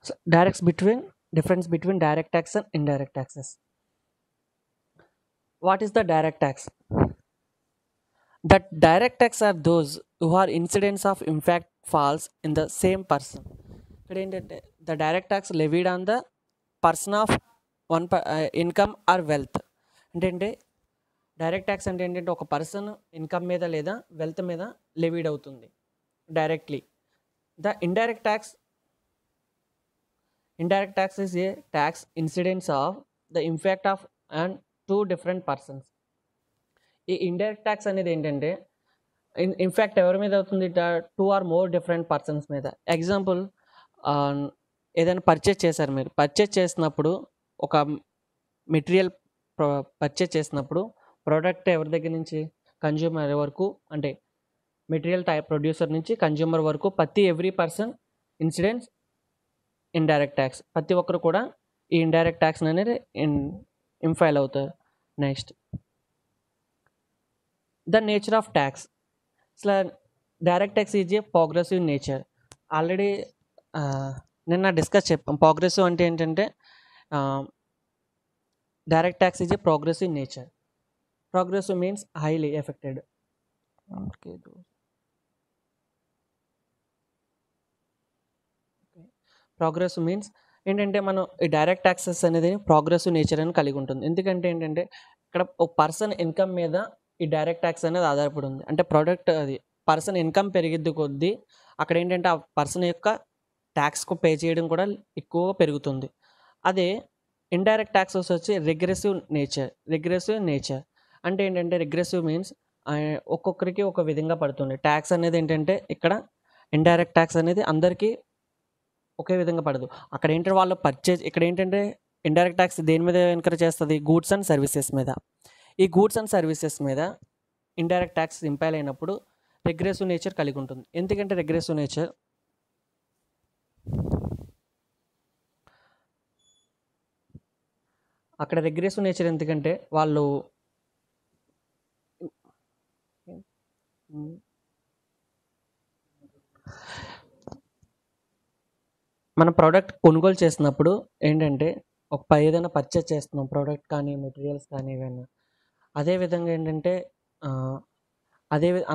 So, difference between direct tax and indirect taxes. What is the direct tax? The direct tax are those who are incidents of impact falls in the same person. ఇక్కడ ఏంటంటే the direct tax levied on the person of income or wealth. అంటే direct tax అంటే ఏంటంటే ఒక person income మీద లేదా wealth మీద levied అవుతుంది directly. The indirect tax is a tax incidents of the impact of and two different persons. ఈ indirect tax అనేది ఏంటంటే ఇన్ఫ్యాక్ట్ ఎవరి మీద అవుతుంది? Two or more different persons మీద. ఎగ్జాంపుల్, ఏదైనా పర్చేజ్ చేశారు, మీరు పర్చేజ్ చేసినప్పుడు ఒక మెటీరియల్ పర్చేజ్ చేసినప్పుడు ప్రోడక్ట్ ఎవరి దగ్గర నుంచి కన్జ్యూమర్ వరకు, అంటే మెటీరియల్ ప్రొడ్యూసర్ నుంచి కన్జ్యూమర్ వరకు ప్రతి every person incidents indirect tax. ప్రతి ఒక్కరు కూడా ఈ ఇండైరెక్ట్ ట్యాక్స్ అనేది ఇంఫైల్ అవుతారు. Next, the nature of tax. అసలు direct tax is a progressive nature. Already నిన్న డిస్కస్ చెప్పాం. ప్రోగ్రెసివ్ అంటే ఏంటంటే direct tax is a progressive nature. Progressive means highly affected. Progressive means ఏంటంటే మనం ఈ డైరెక్ట్ ట్యాక్సెస్ అనేది ప్రోగ్రెసివ్ నేచర్ అని కలిగి ఉంటుంది. ఎందుకంటే ఏంటంటే ఇక్కడ ఒక పర్సన్ ఇన్కమ్ మీద ఈ డైరెక్ట్ ట్యాక్స్ అనేది ఆధారపడి ఉంది. అంటే ప్రోడక్ట్ అది పర్సన్ ఇన్కమ్ పెరిగిద్ది కొద్దీ అక్కడ ఏంటంటే ఆ పర్సన్ యొక్క ట్యాక్స్కు పే చేయడం కూడా ఎక్కువగా పెరుగుతుంది. అదే ఇండైరెక్ట్ ట్యాక్సెస్ వచ్చి రిగ్రెసివ్ నేచర్. అంటే ఏంటంటే రిగ్రెసివ్ మీన్స్ ఒక్కొక్కరికి ఒక విధంగా పడుతుంది. ట్యాక్స్ అనేది ఏంటంటే ఇక్కడ ఇండైరెక్ట్ ట్యాక్స్ అనేది అందరికీ ఒకే విధంగా పడదు. అక్కడ ఏంటంటే వాళ్ళు పర్చేజ్, ఇక్కడ ఏంటంటే ఇండైరెక్ట్ ట్యాక్స్ దేని మీద ఎంకరేజ్ చేస్తుంది? గూడ్స్ అండ్ సర్వీసెస్ మీద. ఈ గూడ్స్ అండ్ సర్వీసెస్ మీద ఇండైరెక్ట్ ట్యాక్స్ ఇంపైల్ అయినప్పుడు రిగ్రెసివ్ నేచర్ కలిగి ఉంటుంది. ఎందుకంటే రిగ్రెసివ్ నేచర్ అక్కడ రిగ్రెసివ్ నేచర్ ఎందుకంటే వాళ్ళు మన ప్రోడక్ట్ కొనుగోలు చేసినప్పుడు ఏంటంటే ఏదైనా పర్చేజ్ చేస్తున్నాం, ప్రోడక్ట్ కానీ మెటీరియల్స్ కానీ ఏవైనా. అదేవిధంగా ఏంటంటే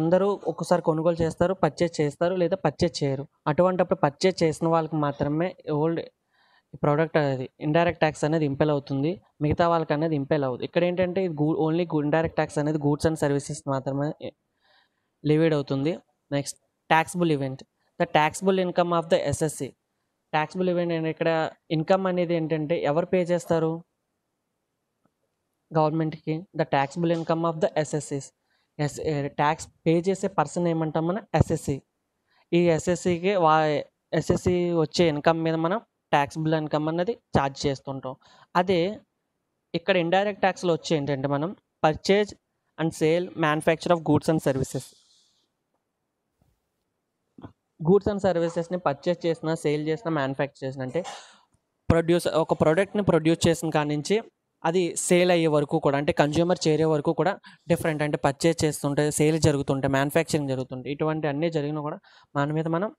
అందరూ ఒక్కసారి కొనుగోలు చేస్తారు, పర్చేజ్ చేస్తారు, లేదా పర్చేజ్ చేయరు. అటువంటిప్పుడు పర్చేజ్ చేసిన వాళ్ళకి మాత్రమే ఈ ప్రోడక్ట్ అనేది ఇండైరెక్ట్ ట్యాక్స్ అనేది ఇంపెల్ అవుతుంది. మిగతా వాళ్ళకి అనేది ఇంపెల్ అవ్వదు. ఇక్కడ ఏంటంటే ఓన్లీ ఇండైరెక్ట్ ట్యాక్స్ అనేది గూడ్స్ అండ్ సర్వీసెస్ మాత్రమే లివేడ్ అవుతుంది. Next, taxable event. The taxable income of the SSC. Taxable event అంటే ఇక్కడ ఇన్కమ్ అనేది ఏంటంటే ఎవరు పే చేస్తారు? గవర్నమెంట్కి. The taxable income of the ఎస్ఎస్సిస్. ట్యాక్స్ పే చేసే పర్సన్ ఏమంటాం మనం? ఎస్ఎస్సి. ఈ ఎస్ఎస్సి వచ్చే ఇన్కమ్ మీద మనం ట్యాక్సిబుల్ ఇన్కమ్ అనేది ఛార్జ్ చేస్తుంటాం. అదే ఇక్కడ ఇండైరెక్ట్ ట్యాక్స్లో వచ్చి ఏంటంటే మనం purchase and sale, manufacture of goods and services. Goods and సర్వీసెస్ని పర్చేజ్ చేసిన, సేల్ చేసిన, మ్యానుఫ్యాక్చర్ చేసిన, అంటే ఒక ప్రోడక్ట్ని ప్రొడ్యూస్ చేసిన కాడి నుంచి అది సేల్ అయ్యే వరకు కూడా, అంటే కన్జ్యూమర్ చేరే వరకు కూడా డిఫరెంట్. అంటే పర్చేజ్ చేస్తుంటే, సేల్ జరుగుతుంటే, మ్యానుఫ్యాక్చరింగ్ జరుగుతుంటే, ఇటువంటి అన్నీ జరిగినా కూడా మన మీద మనం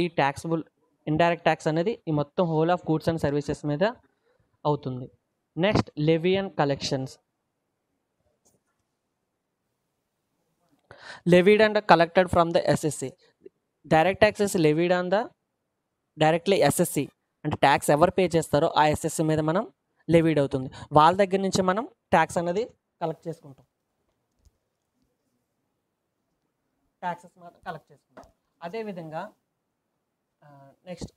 ఈ ట్యాక్సిబుల్ ఇండైరెక్ట్ ట్యాక్స్ అనేది ఈ మొత్తం whole of goods and services మీద అవుతుంది. Next, levy and collections. Levied and collected from the SSC. Direct taxes levied on the directly SSC. అంటే ట్యాక్స్ ఎవరు పే చేస్తారో ఆ ఎస్ఎస్సి మీద మనం లెవీడ్ అవుతుంది. వాళ్ళ దగ్గర నుంచి మనం ట్యాక్స్ అనేది కలెక్ట్ చేసుకుంటాం. ట్యాక్సెస్ మాత్రం కలెక్ట్ చేసుకుంటాం. అదేవిధంగా next,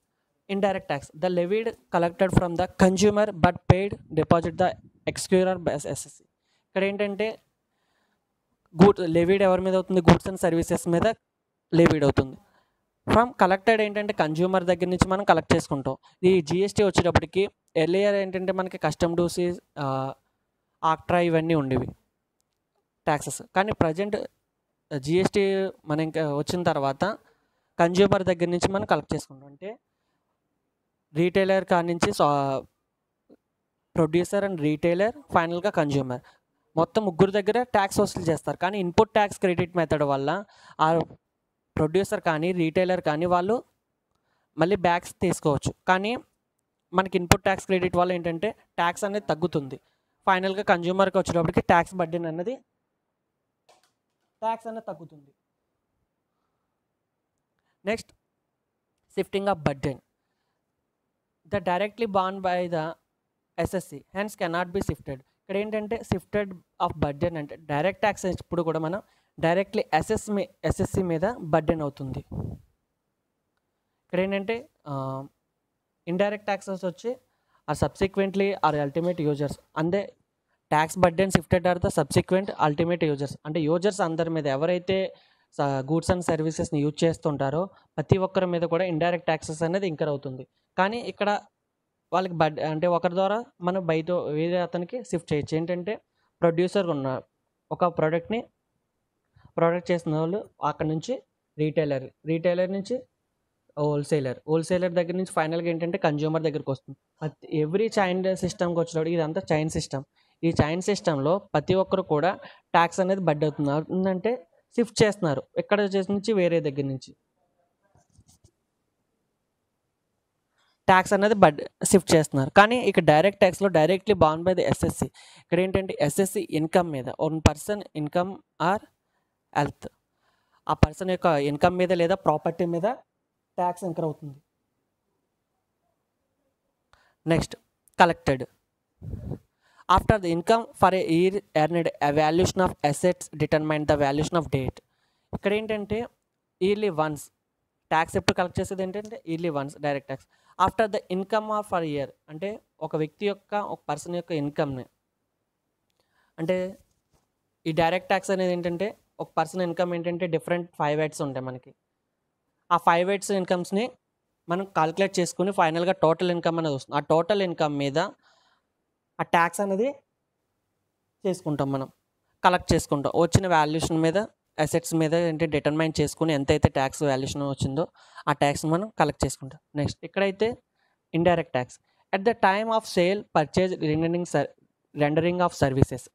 indirect tax. The levied collected from the consumer but paid deposit the exchequer by SSC. ఇక్కడ ఏంటంటే లెవీడ్ ఎవరి మీద అవుతుంది? గూడ్స్ అండ్ సర్వీసెస్ మీద లెవీడ్ అవుతుంది. ఫ్రమ్ కలెక్టెడ్ ఏంటంటే కన్జ్యూమర్ దగ్గర నుంచి మనం కలెక్ట్ చేసుకుంటాం. ఈ జిఎస్టీ వచ్చేటప్పటికి ఎర్లియర్ ఏంటంటే మనకి కస్టమ్ డ్యూటీ, ఆక్ట్రా ఇవన్నీ ఉండేవి ట్యాక్సెస్. కానీ ప్రజెంట్ జిఎస్టీ మన ఇంకా వచ్చిన తర్వాత కన్జ్యూమర్ దగ్గర నుంచి మనం కలెక్ట్ చేసుకుంటాం. అంటే రీటైలర్ కాడి నుంచి ప్రొడ్యూసర్ అండ్ రీటైలర్, ఫైనల్గా కన్జ్యూమర్, మొత్తం ముగ్గురు దగ్గర ట్యాక్స్ వసూలు చేస్తారు. కానీ ఇన్పుట్ ట్యాక్స్ క్రెడిట్ మెథడ్ వల్ల ఆ ప్రొడ్యూసర్ కానీ రీటైలర్ కానీ వాళ్ళు మళ్ళీ బ్యాక్స్ తీసుకోవచ్చు. కానీ మనకి ఇన్పుట్ ట్యాక్స్ క్రెడిట్ వల్ల ఏంటంటే ట్యాక్స్ అనేది తగ్గుతుంది. ఫైనల్గా కన్జ్యూమర్కి వచ్చేటప్పటికి ట్యాక్స్ బర్డెన్ అనేది తగ్గుతుంది. Next, shifting of burden. The directly borne by the SSC hence cannot be shifted. ఇక్కడ ఏంటంటే షిఫ్టెడ్ ఆఫ్ బర్డెన్ అంటే డైరెక్ట్ ట్యాక్స్ ఇప్పుడు కూడా మనం డైరెక్ట్లీ ఎస్ఎస్సి మీద బర్డెన్ అవుతుంది. ఇక్కడ ఏంటంటే ఇండైరెక్ట్ ట్యాక్సెస్ వచ్చి are subsequently are ultimate users. అంటే tax burden shifted are the subsequent ultimate users. అంటే యూజర్స్ అందరి మీద ఎవరైతే గూడ్స్ అండ్ సర్వీసెస్ని యూజ్ చేస్తుంటారో ప్రతి ఒక్కరి మీద కూడా ఇండైరెక్ట్ ట్యాక్సెస్ అనేది ఇంకర్ అవుతుంది. కానీ ఇక్కడ వాళ్ళకి అంటే ఒకరి ద్వారా మనం బయట వేరే అతనికి షిఫ్ట్ చేయొచ్చు. ఏంటంటే ప్రొడ్యూసర్ ఉన్న ఒక ప్రోడక్ట్ చేసిన వాళ్ళు అక్కడ నుంచి రీటైలర్ నుంచి హోల్సేలర్ దగ్గర నుంచి ఫైనల్గా ఏంటంటే కన్జ్యూమర్ దగ్గరికి వస్తుంది. ఎవ్రీ చైన్ సిస్టమ్కి వచ్చినప్పుడు ఇదంతా చైన్ సిస్టమ్. ఈ చైన్ సిస్టంలో ప్రతి ఒక్కరు కూడా ట్యాక్స్ అనేది అవుతుందంటే షిఫ్ట్ చేస్తున్నారు ఎక్కడ నుంచి వేరే దగ్గర నుంచి ట్యాక్స్ అనేది షిఫ్ట్ చేస్తున్నారు. కానీ ఇక్కడ డైరెక్ట్ ట్యాక్స్లో directly borne by the assessee. ఇక్కడ ఏంటంటే ఎస్ఎస్సి ఇన్కమ్ మీద one person income or health, ఆ పర్సన్ యొక్క ఇన్కమ్ మీద లేదా ప్రాపర్టీ మీద ట్యాక్స్ ఇంకర్ అవుతుంది. Next, collected after the income for a year earned a valuation of assets determine the valuation of date. ఇక్కడ ఏంటంటే ఇయర్లీ వన్స్ ట్యాక్స్ ఎప్పుడు collect చేసేది ఏంటంటే yearly once direct tax. After the income of for year అంటే ఒక వ్యక్తి యొక్క ఒక పర్సన్ యొక్క ఇన్కమ్ని, అంటే ఈ డైరెక్ట్ ట్యాక్స్ అనేది ఏంటంటే ఒక పర్సన్ ఇన్కమ్ ఏంటంటే డిఫరెంట్ 5 హెడ్స్ ఉంటాయి మనకి. ఆ 5 హెడ్స్ ఇన్కమ్స్ని మనం కాల్కులేట్ చేసుకుని ఫైనల్గా టోటల్ ఇన్కమ్ అనేది వస్తుంది. ఆ టోటల్ ఇన్కమ్ మీద ఆ ట్యాక్స్ అనేది చేసుకుంటాం, మనం కలెక్ట్ చేసుకుంటాం. వచ్చిన వాల్యుయేషన్ మీద అసెట్స్ మీద ఏంటి డిటర్మైన్ చేసుకుని ఎంతైతే ట్యాక్స్ వాల్యుయేషన్ వచ్చిందో ఆ ట్యాక్స్ని మనం కలెక్ట్ చేసుకుంటాం. నెక్స్ట్, ఇక్కడైతే indirect tax at the time of sale purchase rendering of services.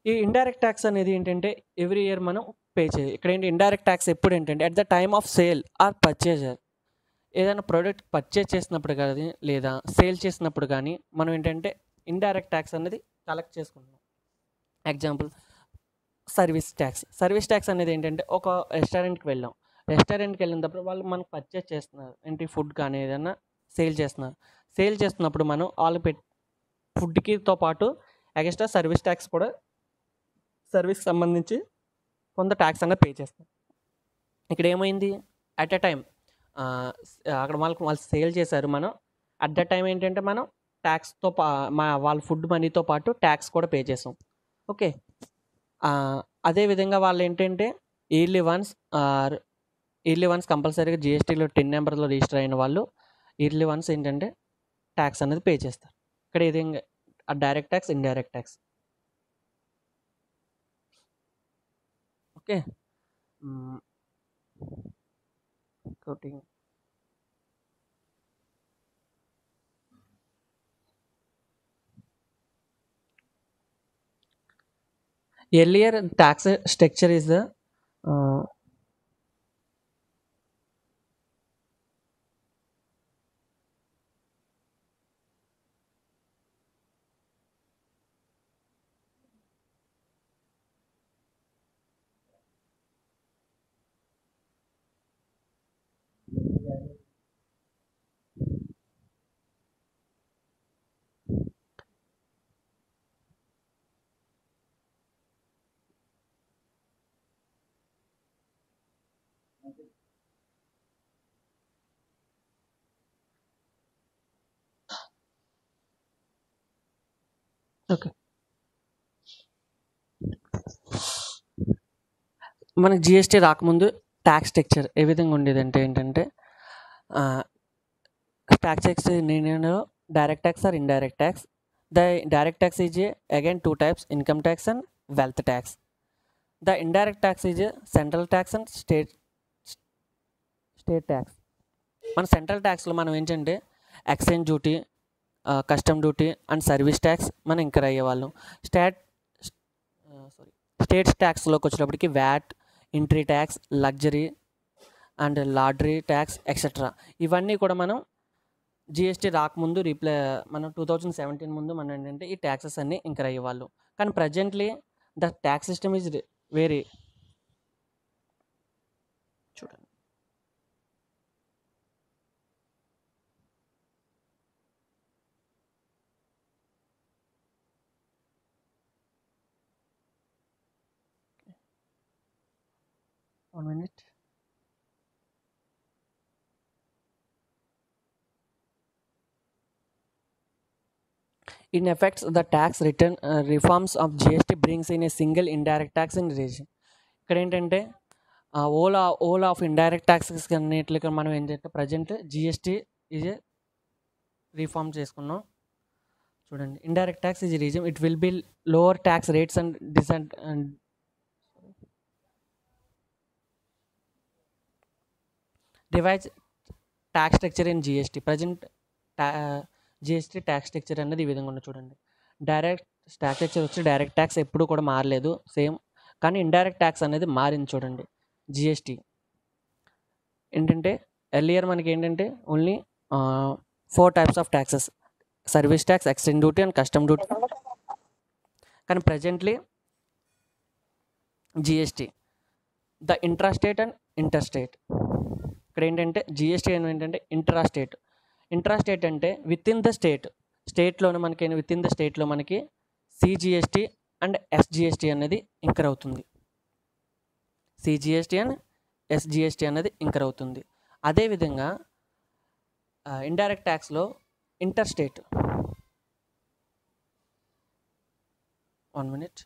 ఈ ఇండైరెక్ట్ ట్యాక్స్ అనేది ఏంటంటే ఎవ్రీ ఇయర్ మనం పే చేయాలి. ఇక్కడ ఏంటి ఇండైరెక్ట్ ట్యాక్స్ ఎప్పుడు ఏంటంటే at the time of sale are purchaser, ఏదైనా ప్రోడక్ట్ పర్చేజ్ చేసినప్పుడు కానీ లేదా సేల్ చేసినప్పుడు కానీ మనం ఏంటంటే ఇండైరెక్ట్ ట్యాక్స్ అనేది కలెక్ట్ చేసుకుంటున్నాం. ఎగ్జాంపుల్, సర్వీస్ ట్యాక్స్ అనేది ఏంటంటే ఒక రెస్టారెంట్కి వెళ్ళినప్పుడు వాళ్ళు మనకు పర్చేజ్ చేస్తున్నారు ఏంటి ఫుడ్ కానీ ఏదైనా సేల్ చేస్తున్నప్పుడు మనం వాళ్ళు ఫుడ్కితో పాటు ఎక్స్ట్రా సర్వీస్ ట్యాక్స్ కూడా సర్వీస్కి సంబంధించి కొంత ట్యాక్స్ అనేది పే చేస్తాం. ఇక్కడ ఏమైంది, అట్ ఎ టైం అక్కడ వాళ్ళు సేల్ చేశారు, మనం అట్ ద టైం ఏంటంటే మనం ట్యాక్స్తో వాళ్ళ ఫుడ్ మనీతో పాటు ట్యాక్స్ కూడా పే చేసాం. ఓకే, అదేవిధంగా వాళ్ళు ఏంటంటే ఇయర్లీ వన్స్ కంపల్సరీగా జిఎస్టీలో 10 నెంబర్లో రిజిస్టర్ అయిన వాళ్ళు ఇయర్లీ వన్స్ ఏంటంటే ట్యాక్స్ అనేది పే చేస్తారు. ఇక్కడ ఇది direct tax, indirect tax. Okay, coating earlier tax structure is the okay, మనకి జిఎస్టీ రాకముందు ట్యాక్స్ స్ట్రక్చర్ ఏ విధంగా ఉండేది అంటే ఏంటంటే ట్యాక్స్ స్ట్రక్చర్ నేను direct tax or indirect tax. The direct tax is again 2 types, income tax and wealth tax. The indirect tax is central tax and state tax. మన central ట్యాక్స్లో మనం ఏంటంటే excise duty, custom duty and service tax మనం incur అయ్యేవాళ్ళం. States ట్యాక్స్లోకి వచ్చినప్పటికి VAT, entry tax, luxury and lottery tax etcetera ఇవన్నీ కూడా మనం GST రాకముందు మనం 2017 ముందు మనం ఏంటంటే ఈ ట్యాక్సెస్ అన్నీ ఇంకర్ అయ్యేవాళ్ళు. కానీ presently the tax system is very చూడండి. One minute. In effects, the tax return reforms of GST brings in a single indirect tax in region. ఇక్కడ ఏంటంటే ఓల్ ఆఫ్ ఇండైరెక్ట్ ట్యాక్సెస్ అన్నిటికి మనం ఏంటంటే ప్రజెంట్ జిఎస్టీ ఈజ్ రీఫార్మ్ చేసుకున్నాం. చూడండి, indirect tax is reason it will be lower tax rates and device tax structure in GST. Present GST tax structure అనేది ఈ విధంగా ఉన్న చూడండి. డైరెక్ట్ ట్యాక్స్ స్ట్రక్చర్ వచ్చి డైరెక్ట్ ట్యాక్స్ ఎప్పుడు కూడా మారలేదు, సేమ్. కానీ ఇండైరెక్ట్ ట్యాక్స్ అనేది మారింది. చూడండి, జిఎస్టీ ఏంటంటే ఎర్లియర్ మనకి ఏంటంటే only 4 types of taxes: service tax, exchange duty and custom duty. కానీ presently GST the intrastate and interstate. ఇక్కడ ఏంటంటే జిఎస్టీ ఏంటంటే ఇంట్రాస్టేట్ అంటే విత్ ఇన్ ద స్టేట్లోనే మనకి విత్ ఇన్ ద స్టేట్లో మనకి సిజిఎస్టీ అండ్ ఎస్జిఎస్టీ అనేది ఇంకర్ అవుతుంది. సిజిఎస్టీ అండ్ ఎస్జిఎస్టీ అనేది ఇంకర్ అవుతుంది. అదేవిధంగా ఇండైరెక్ట్ ట్యాక్స్లో ఇంటర్స్టేట్. 1 minute.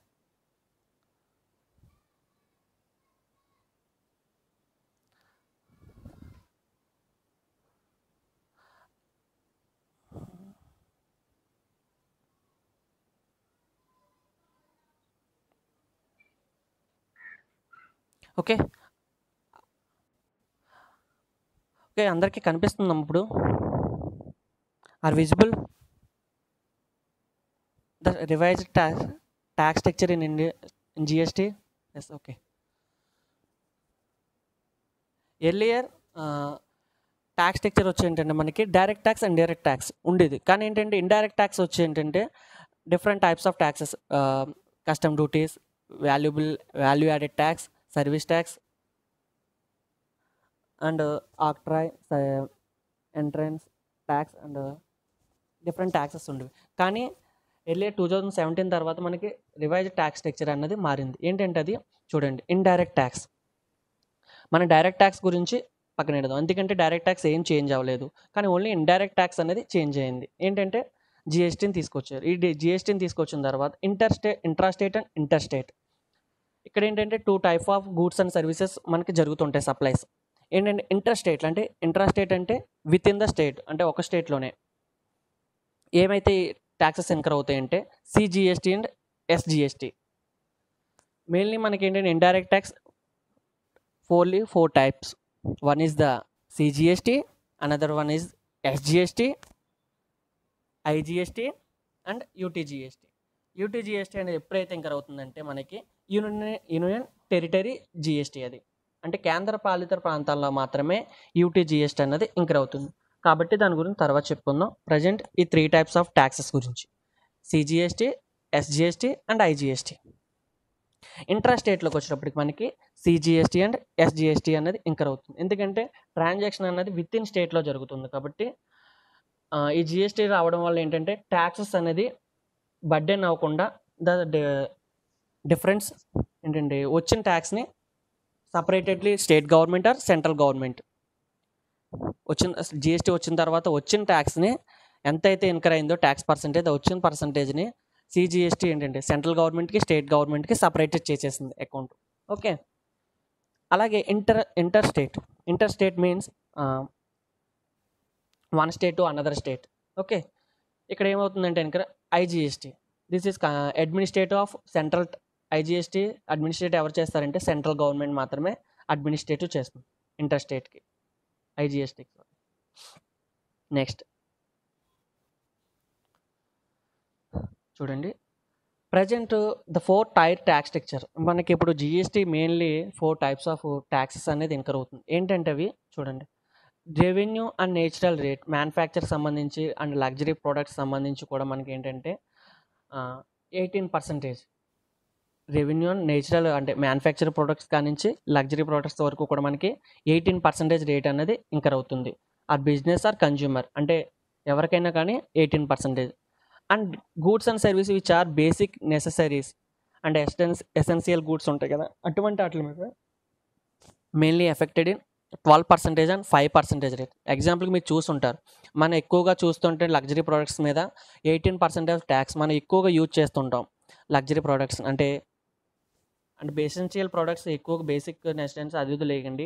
ఓకే, అందరికీ కనిపిస్తుందా ఇప్పుడు? Are visible the revised tax structure in India in GST? Yes, okay. Earlier tax structure వచ్చి ఏంటంటే మనకి direct tax and indirect tax ఉండేది. కానీ ఏంటంటే ఇండైరెక్ట్ ట్యాక్స్ వచ్చి ఏంటంటే different types of taxes: custom duties, value added tax, service tax and octroi, entrance tax and different taxes ఉండేవి. కానీ ఎర్లియర్ 2017 తర్వాత మనకి రివైజ్డ్ ట్యాక్స్ స్ట్రక్చర్ అన్నది మారింది. ఏంటంటే అది చూడండి, ఇండైరెక్ట్ ట్యాక్స్. మన డైరెక్ట్ ట్యాక్స్ గురించి పక్కన పెడదాం, ఎందుకంటే డైరెక్ట్ ట్యాక్స్ ఏం చేంజ్ అవ్వలేదు. కానీ ఓన్లీ ఇండైరెక్ట్ ట్యాక్స్ అనేది చేంజ్ అయింది. ఏంటంటే జిఎస్టీని తీసుకొచ్చారు. ఈ జిఎస్టీని తీసుకొచ్చిన తర్వాత ఇంట్రాస్టేట్ అండ్ ఇంటర్స్టేట్. ఇక్కడ ఏంటంటే 2 type of goods and services మనకి జరుగుతుంటాయి, సప్లైస్. ఏంటంటే ఇంట్రాస్టేట్ అంటే విత్ ఇన్ ద స్టేట్, అంటే ఒక స్టేట్లోనే ఏమైతే ట్యాక్సెస్ ఇన్కర్ అవుతాయంటే సిజిఎస్టీ అండ్ ఎస్జిఎస్టీ. మెయిన్లీ మనకి ఏంటంటే indirect tax 4 types. One is the CGST, another one is SGST, IGST and UTGST. UTGST అనేది ఎప్పుడైతే ఇంకర్ అవుతుందంటే మనకి యూనియన్ టెరిటరీ జిఎస్టీ. అది అంటే కేంద్ర పాలిత ప్రాంతాల్లో మాత్రమే యూటీజిఎస్టీ అనేది ఇంకర్ అవుతుంది. కాబట్టి దాని గురించి తర్వాత చెప్పుకుందాం. ప్రజెంట్ ఈ 3 టైప్స్ ఆఫ్ ట్యాక్సెస్ గురించి: సిజిఎస్టీ, ఎస్జిఎస్టీ అండ్ ఐజిఎస్టీ. ఇంట్రాస్టేట్లోకి వచ్చినప్పటికి మనకి సిజిఎస్టీ అండ్ ఎస్జిఎస్టీ అనేది ఇంకర్ అవుతుంది. ఎందుకంటే ట్రాన్సాక్షన్ అనేది విత్ ఇన్ స్టేట్లో జరుగుతుంది. కాబట్టి ఈ జిఎస్టీ రావడం వల్ల ఏంటంటే ట్యాక్సెస్ అనేది బర్డెన్ అవ్వకుండా డిఫరెన్స్ ఏంటంటే వచ్చిన ట్యాక్స్ని separately state government or central government GST వచ్చిన తర్వాత వచ్చిన ట్యాక్స్ని ఎంతైతే ఇన్కర్ అయిందో ట్యాక్స్ పర్సంటేజ్, వచ్చిన పర్సంటేజ్ని సిజిఎస్టీ ఏంటంటే సెంట్రల్ గవర్నమెంట్కి, స్టేట్ గవర్నమెంట్కి సపరేటెడ్ చేసేసింది అకౌంట్. ఓకే. అలాగే interstate means one state to another state. Okay. ఇక్కడ ఏమవుతుందంటే కనుక IGST, this is administrative of central. IGST administrative ఎవరు చేస్తారంటే సెంట్రల్ గవర్నమెంట్ మాత్రమే అడ్మినిస్ట్రేటివ్ చేస్తుంది ఇంటర్స్టేట్కి, ఐజిఎస్టీకి. నెక్స్ట్ చూడండి, present the 4 tier tax structure. మనకి ఇప్పుడు GST mainly 4 types of taxes అనేది ఇన్కర్ అవుతుంది. ఏంటంటే అవి చూడండి: revenue and natural rate manufacture సంబంధించి అండ్ లగ్జరీ ప్రొడక్ట్స్ సంబంధించి కూడా మనకి ఏంటంటే 18%. రెవెన్యూ అండ్ నేచురల్ అంటే మ్యానుఫ్యాక్చర్ ప్రొడక్ట్స్ కానించి లగ్జరీ ప్రొడక్ట్స్ వరకు కూడా మనకి 18% రేట్ అనేది ఇంకర్ అవుతుంది. ఆర్ బిజినెస్ ఆర్ కన్జ్యూమర్ అంటే ఎవరికైనా కానీ 18%. And goods and service which are basic necessaries and essential goods ఉంటాయి కదా, అటువంటి వాటి మీద mainly affected in 12% and 5% rate. ఎగ్జాంపుల్కి మీరు చూస్తుంటారు, మనం ఎక్కువగా చూస్తుంటే లగ్జరీ ప్రొడక్ట్స్ మీద 18% ట్యాక్స్ మనం ఎక్కువగా యూజ్ చేస్తుంటాం. లగ్జరీ ప్రొడక్ట్స్ అంటే ఎసెన్షియల్ ప్రొడక్ట్స్ ఎక్కువగా బేసిక్ నెసెసిటీస్ అది ఇది లేకండి.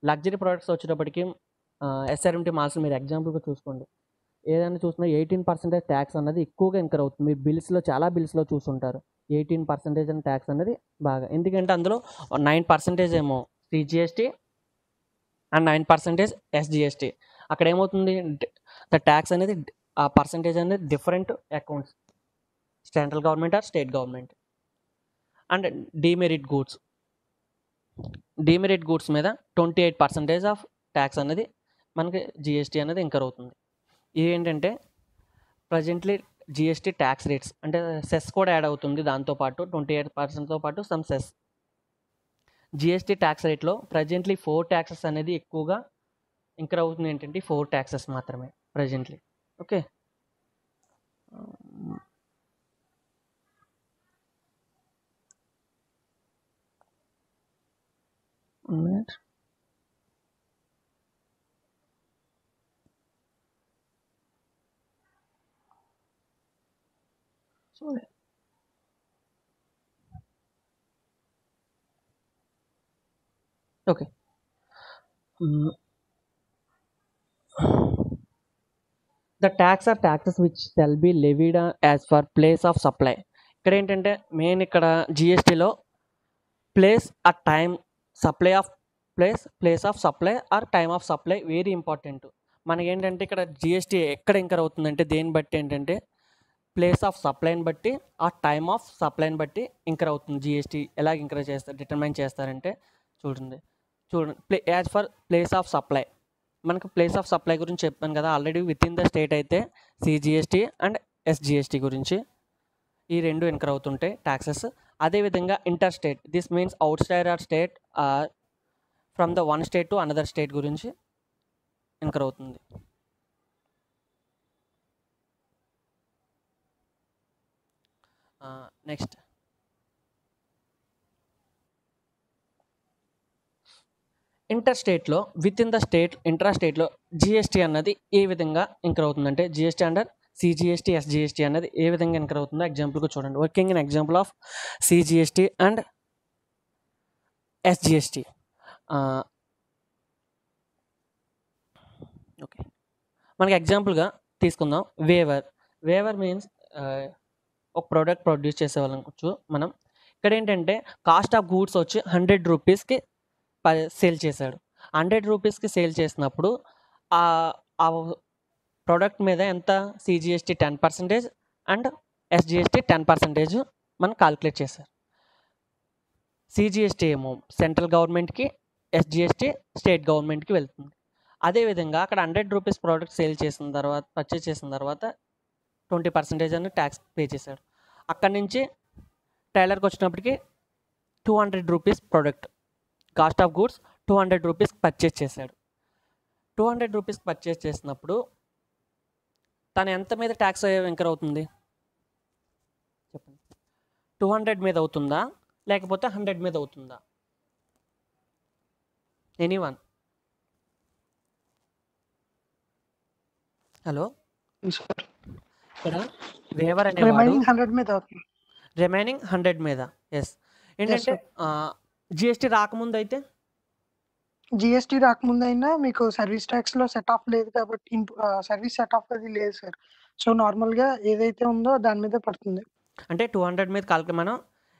లగ్జరీ ప్రొడక్ట్స్ వచ్చేటప్పటికి ఎస్ఆర్ఎంటీ మాల్స్ మీరు ఎగ్జాంపుల్గా చూసుకోండి, ఏదైనా చూసినా 18% ట్యాక్స్ అన్నది ఎక్కువగా ఇంకర్ అవుతుంది. మీరు బిల్స్లో చాలా బిల్స్లో చూస్తుంటారు 18% అని ట్యాక్స్ అనేది బాగా, ఎందుకంటే అందులో 9% ఏమో సిజిఎస్టీ అండ్ 9% ఎస్జిఎస్టీ. అక్కడ ఏమవుతుంది, ద ట్యాక్స్ అనేది ఆ పర్సంటేజ్ అనేది different accounts, central government or state government. And demerit goods మీద 28% ఆఫ్ ట్యాక్స్ అనేది మనకి జిఎస్టీ అనేది ఇంకర్ అవుతుంది. ఇది ఏంటంటే ప్రజెంట్లీ జిఎస్టీ ట్యాక్స్ రేట్స్ అంటే సెస్ కూడా యాడ్ అవుతుంది దాంతోపాటు 28%తో పాటు సమ్ సెస్. జిఎస్టీ ట్యాక్స్ రేట్లో ప్రజెంట్లీ 4 ట్యాక్సెస్ అనేది ఎక్కువగా ఇంకర్ అవుతుంది. ఏంటంటే 4 ట్యాక్సెస్ మాత్రమే presently. Okay, okay. The tax or taxes which shall be levied as for place of supply. ఇక్కడ ఏంటంటే మెయిన్ ఇక్కడ జిఎస్టీలో place or time supply of place of supply or time of supply very important. మనకి ఏంటంటే ఇక్కడ GST ఎక్కడ incur అవుతుందంటే దేన్ని బట్టి ఏంటంటే ప్లేస్ ఆఫ్ సప్లైని బట్టి ఆ టైమ్ ఆఫ్ సప్లైని బట్టి ఇంకర్ అవుతుంది. జిఎస్టీ ఎలా ఇంకర్ చేస్తారు డిటర్మైన్ చేస్తారంటే చూడండి as for place of supply. మనకు ప్లేస్ ఆఫ్ సప్లై గురించి చెప్పాను కదా already. Within the state అయితే సిజిఎస్టీ అండ్ ఎస్జిఎస్టీ గురించి ఈ రెండు ఇంకర్ అవుతుంటాయి ట్యాక్సెస్. అదేవిధంగా inter state, this means outside or state from the one state to another state గురించి ఇంకర్ అవుతుంది. నెక్స్ట్ ఇంటర్ స్టేట్లో within the state intra స్టేట్లో జిఎస్టీ అన్నది ఏ విధంగా ఇంకర్ అవుతుందంటే జిఎస్టీ అండర్ సిజిఎస్టీ ఎస్జిఎస్టీ అనేది ఏ విధంగా ఇంకర్ అవుతుందో ఎగ్జాంపుల్గా చూడండి. Working in example of CGST and SGST. Okay, మనకి ఎగ్జాంపుల్గా తీసుకుందాం. వేవర్ మీన్స్ ఒక ప్రోడక్ట్ ప్రొడ్యూస్ చేసేవాళ్ళనుకోవచ్చు మనం. ఇక్కడ ఏంటంటే కాస్ట్ ఆఫ్ గూడ్స్ వచ్చి 100 రూపీస్కి సేల్ చేశాడు. 100 రూపీస్కి సేల్ చేసినప్పుడు ఆ ప్రోడక్ట్ మీద ఎంత సిజిఎస్టీ 10% అండ్ ఎస్జిఎస్టీ 10% మనం కాలిక్యులేట్ చేశారు. సిజిఎస్టీ ఏమో సెంట్రల్ గవర్నమెంట్కి, ఎస్జిఎస్టీ స్టేట్ గవర్నమెంట్కి వెళ్తుంది. అదేవిధంగా అక్కడ 100 రూపీస్ ప్రోడక్ట్ పర్చేస్ చేసిన తర్వాత 20% అని ట్యాక్స్ పే చేశాడు. అక్కడి నుంచి టైలర్కి వచ్చినప్పటికి 200 rupees product cost of goods 200 రూపీస్కి పర్చేస్ చేశాడు. 200 రూపీస్కి పర్చేస్ చేసినప్పుడు తను ఎంత మీద ట్యాక్స్ ఇంకర్ అవుతుంది చెప్పండి? 200 మీద అవుతుందా లేకపోతే 100 మీద అవుతుందా? ఎనీవన్? హలో, ఇక్కడ వేవర్ అనేవాడు రిమైనింగ్ 100 మీద. ఎస్, ఏంటంటే జిఎస్టీ రాకముందు అయితే జిఎస్టీ రాకముందు అయినా మీకు సర్వీస్ ట్యాక్స్ లో సెట్ ఆఫ్ లేదు కాబట్టి సర్వీస్ సెట్ ఆఫ్ అది లేదు సార్. సో నార్మల్ గా ఏదైతే ఉందో దాని మీద పడుతుంది. అంటే 200 మీద మనం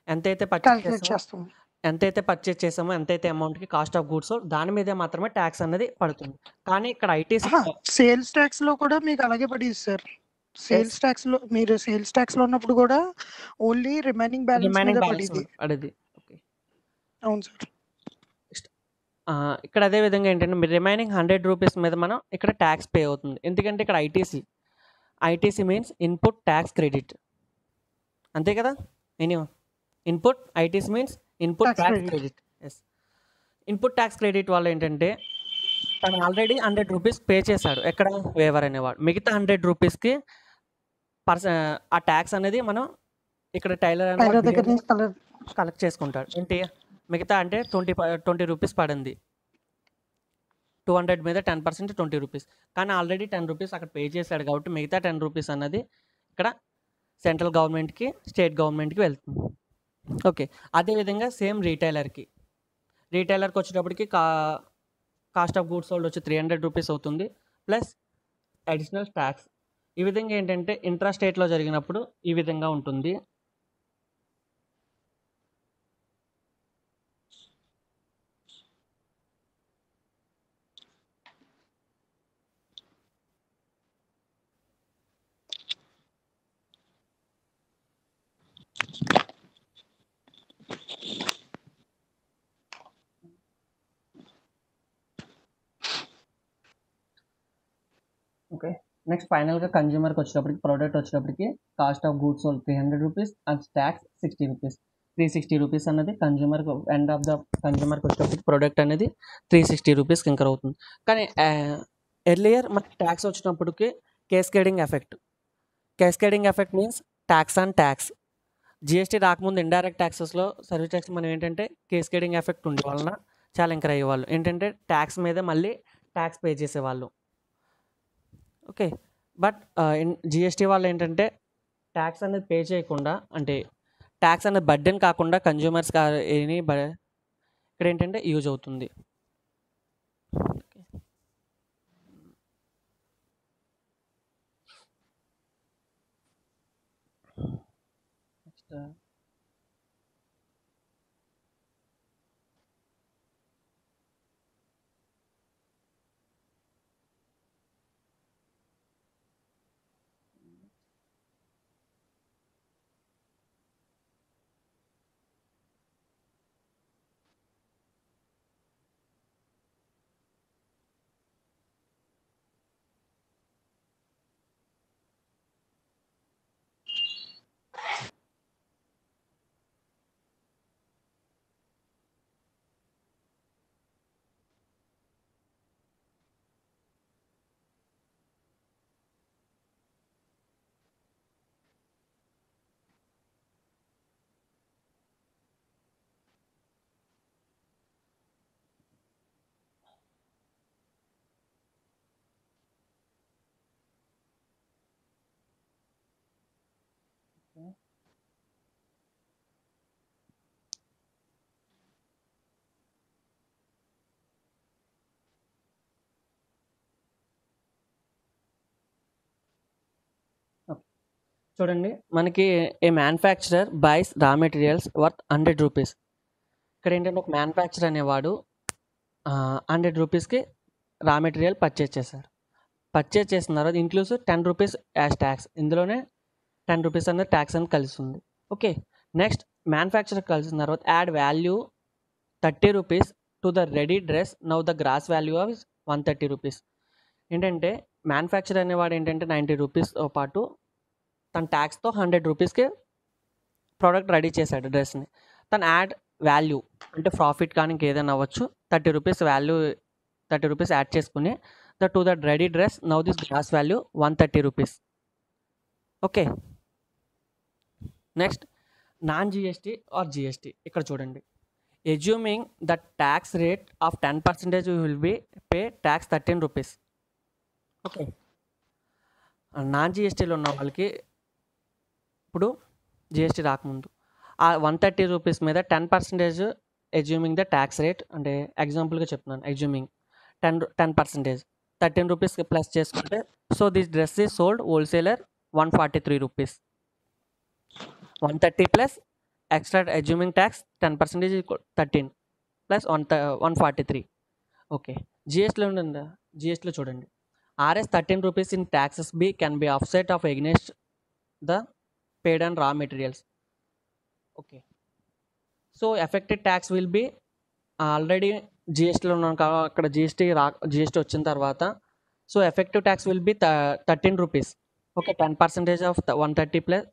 ఎంతైతే పర్చేస్ చేసామో ఎంతైతే అమౌంట్కి కాస్ట్ ఆఫ్ గూడ్స్ దాని మీద మాత్రమే ట్యాక్స్ అనేది పడుతుంది. కానీ ఇక్కడ ఐటీసీ సేల్స్ ట్యాక్స్ లో కూడా మీకు అలాగే పడింది సార్. సేల్స్ ట్యాక్స్ లో మీరు సేల్స్ ట్యాక్స్ లో ఉన్నప్పుడు కూడా ఓన్లీ రిమైనింగ్ బ్యాలెన్స్ మీద పడింది. పడేది. ఓకే, అవును సార్. ఇక్కడ అదే విధంగా ఏంటంటే రిమైనింగ్ 100 రూపీస్ మీద మనం ఇక్కడ ట్యాక్స్ పే అవుతుంది. ఎందుకంటే ఇక్కడ ITC means input tax credit, అంతే కదా. Anyone input ITC means input Tax tax credit. Credit. Yes, input tax credit వల్ల ఏంటంటే తను ఆల్రెడీ 100 రూపీస్ పే చేశాడు ఎక్కడ, వేవర్ అనేవాడు. మిగతా 100 రూపీస్కి ఆ ట్యాక్స్ అనేది మనం ఇక్కడ టైలర్ టైలర్ దగ్గర అనేవాడు నుంచి కలర్ కలెక్ట్ చేసుకుంటాడు. ఏంటి మిగతా అంటే 20 రూపీస్ పడింది, 200 మీద 10% 20 రూపీస్. కానీ ఆల్రెడీ 10 రూపీస్ అక్కడ పే చేశాడు కాబట్టి మిగతా 10 రూపీస్ అన్నది ఇక్కడ సెంట్రల్ గవర్నమెంట్కి, స్టేట్ గవర్నమెంట్కి వెళ్తుంది. ఓకే, అదేవిధంగా సేమ్ రీటైలర్కి వచ్చేటప్పటికి కాస్ట్ ఆఫ్ గూడ్స్ సోల్డ్ వచ్చి 300 రూపీస్ అవుతుంది, ప్లస్ అడిషనల్ ట్యాక్స్. ఈ విధంగా ఏంటంటే ఇంట్రా స్టేట్లో జరిగినప్పుడు ఈ విధంగా ఉంటుంది. ఓకే, నెక్స్ట్ ఫైనల్గా కన్జ్యూమర్కి వచ్చేటప్పటికి, ప్రోడక్ట్ వచ్చేటప్పటికి cost of goods sold 300 rupees and tax 60 rupees. 360 rupees అనేది కన్జ్యూమర్కి, ఎండ్ ఆఫ్ ద కన్జ్యూమర్కి వచ్చేటప్పటికి ప్రోడక్ట్ అనేది 360 రూపీస్కి ఇంకర్ అవుతుంది. కానీ ఎర్లియర్ మనకి ట్యాక్స్ వచ్చినప్పటికి cascading effect means tax on tax. GST రాకముందు ఇండైరెక్ట్ ట్యాక్సెస్లో సర్వీస్ ట్యాక్స్ మనం ఏంటంటే కేస్కేడింగ్ ఎఫెక్ట్ ఉండే వలన చాలా ఇంకర్ అయ్యేవాళ్ళు. ఏంటంటే ట్యాక్స్ మీద మళ్ళీ ట్యాక్స్ పే చేసేవాళ్ళు. ఓకే, బట్ జిఎస్టీ వాళ్ళు ఏంటంటే ట్యాక్స్ అనేది పే చేయకుండా, అంటే ట్యాక్స్ అనేది బర్డెన్ కాకుండా కన్జ్యూమర్స్ ఇక్కడ ఏంటంటే యూజ్ అవుతుంది. నెక్స్ట్ చూడండి, మనకి a manufacturer buys raw materials worth 100 rupees. ఇక్కడ ఏంటంటే ఒక మ్యానుఫ్యాక్చరర్ అనేవాడు 100 రూపీస్కి రా మెటీరియల్ పర్చేజ్ చేసిన తర్వాత ఇంక్లూస్ 10 రూపీస్ యాజ్ ట్యాక్స్. ఇందులోనే 10 రూపీస్ అనేది ట్యాక్స్ అనేది కలుస్తుంది. ఓకే, నెక్స్ట్ మ్యానుఫ్యాక్చరర్ కలిసిన తర్వాత add value 30 rupees to the ready dress. Now the gross value of 130 rupees. ఏంటంటే మ్యానుఫ్యాక్చరర్ అనేవాడు ఏంటంటే 90 రూపీస్తో పాటు తన ట్యాక్స్తో 100 రూపీస్కి ప్రోడక్ట్ రెడీ చేశాడు డ్రెస్ని. తను యాడ్ వాల్యూ అంటే ప్రాఫిట్ కానీ ఇంకేదైనా అవ్వచ్చు, 30 రూపీస్ వాల్యూ 30 రూపీస్ యాడ్ చేసుకుని to that ready dress. Now this gross value 130 rupees. Okay, next non GST or GST. ఇక్కడ చూడండి, assuming the tax rate of 10% will be pay tax 13 rupees. Okay, non జిఎస్టీలో ఉన్న వాళ్ళకి ఇప్పుడు GST రాకముందు ఆ 130 rupees మీద 10% అజ్యూమింగ్ ద ట్యాక్స్ రేట్, అంటే ఎగ్జాంపుల్గా చెప్తున్నాను, అజ్యూమింగ్ 10% 13 రూపీస్ ప్లస్ చేసుకుంటే, so this dress is sold wholesaler 143 rupees. 130 plus extra assuming tax 10% is 13 plus 143. Okay, జిఎస్టీలో చూడండి, RS 13 rupees in taxes be can be offset of against the paid on raw materials. Okay, so affected tax will be already జిఎస్టీలో ఉన్నాం అక్కడ GST వచ్చిన తర్వాత so effective tax will be 13 rupees. Okay, 10% of 130 plus